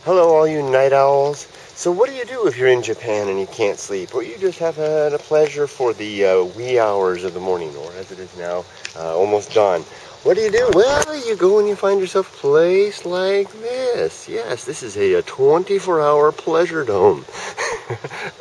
Hello, all you night owls. So what do you do if you're in Japan and you can't sleep? Or you just have a pleasure for the wee hours of the morning, or as it is now, almost dawn. What do you do? Well, you go and you find yourself a place like this. Yes, this is a 24-hour pleasure dome.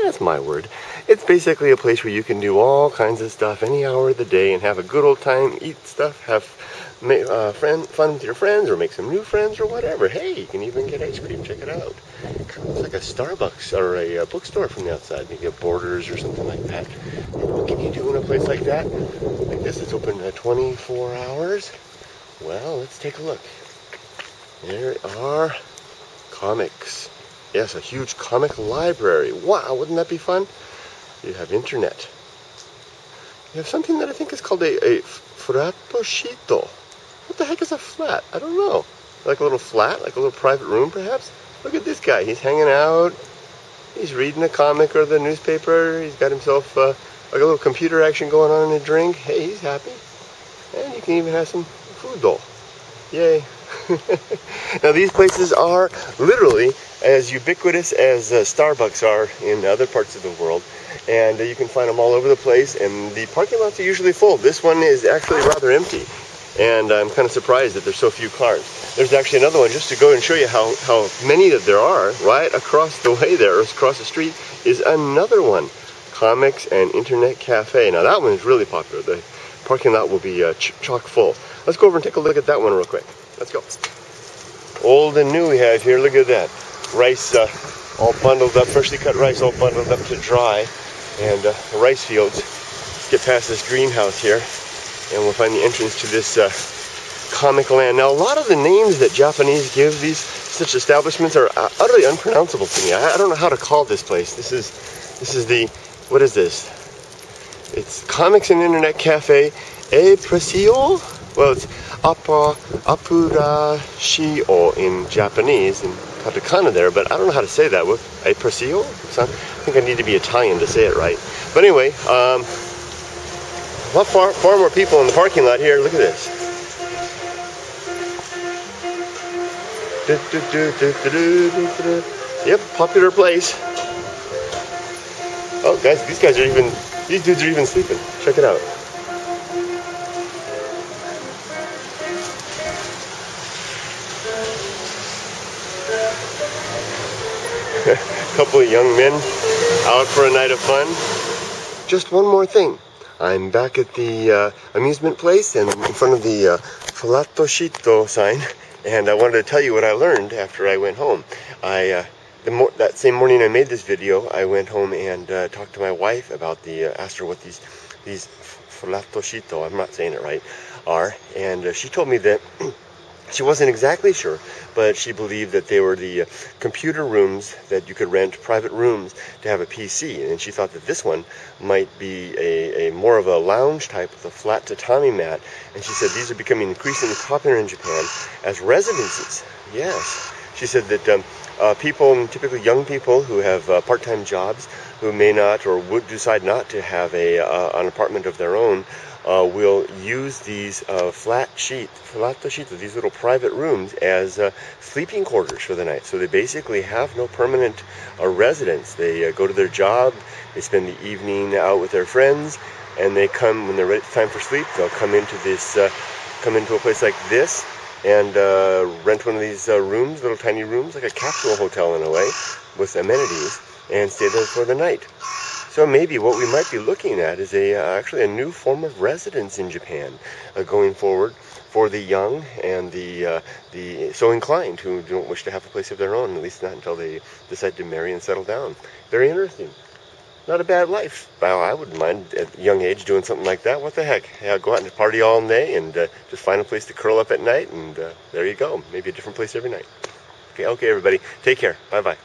That's my word. It's basically a place where you can do all kinds of stuff any hour of the day and have a good old time, eat stuff, have fun with your friends, or make some new friends, or whatever. Hey, you can even get ice cream. Check it out. It kind of looks like a Starbucks or a bookstore from the outside. Maybe a Borders or something like that. And what can you do in a place like that? Like this, it's open 24 hours. Well, let's take a look. There are comics. Yes, a huge comic library. Wow, wouldn't that be fun? You have internet. You have something that I think is called a frattoshito. What the heck is a flat? I don't know. Like a little flat? Like a little private room, perhaps? Look at this guy. He's hanging out. He's reading a comic or the newspaper. He's got himself like a little computer action going on and a drink. Hey, he's happy. And you can even have some food though. Yay. Now these places are literally as ubiquitous as Starbucks are in other parts of the world. And you can find them all over the place. And the parking lots are usually full. This one is actually rather empty. And I'm kind of surprised that there's so few cars. There's actually another one, just to go and show you how many that there are. Right across the way there, or across the street, is another one. Comics and Internet Cafe. Now that one is really popular. The parking lot will be chock full. Let's go over and take a look at that one real quick. Let's go. Old and new we have here. Look at that. Rice all bundled up, freshly cut rice all bundled up to dry. And rice fields. Let's get past this greenhouse here. And we'll find the entrance to this comic land. Now, a lot of the names that Japanese give these such establishments are utterly unpronounceable to me. I don't know how to call this place. This is the, what is this? It's Comics and Internet Cafe E Presio? Well, it's Apurashio in Japanese, and katakana there, but I don't know how to say that. What, E Presio? I think I need to be Italian to say it right. But anyway, far more people in the parking lot here. Look at this. Yep, popular place. Oh, guys, these dudes are even sleeping. Check it out. A couple of young men out for a night of fun. Just one more thing. I'm back at the amusement place and in front of the frattoshito sign, and I wanted to tell you what I learned after I went home. That same morning I made this video, I went home and talked to my wife about asked her what these frattoshito, I'm not saying it right, are, and she told me that she wasn't exactly sure, but she believed that they were the computer rooms that you could rent, private rooms to have a PC. And she thought that this one might be a more of a lounge type with a flat tatami mat. And she said these are becoming increasingly popular in Japan as residences. Yes. She said that people, typically young people who have part-time jobs, who may not or would decide not to have an apartment of their own, will use these frattoshito, these little private rooms, as sleeping quarters for the night. So they basically have no permanent residence. They go to their job, they spend the evening out with their friends, and they come when they're ready, time for sleep. They'll come into a place like this and rent one of these rooms, little tiny rooms, like a capsule hotel in a way, with amenities, and stay there for the night. So maybe what we might be looking at is actually a new form of residence in Japan going forward for the young and the so inclined who don't wish to have a place of their own, at least not until they decide to marry and settle down. Very interesting. Not a bad life. Well, I wouldn't mind at a young age doing something like that. What the heck? Yeah, go out and party all day and just find a place to curl up at night, and there you go. Maybe a different place every night. Okay, everybody. Take care. Bye-bye.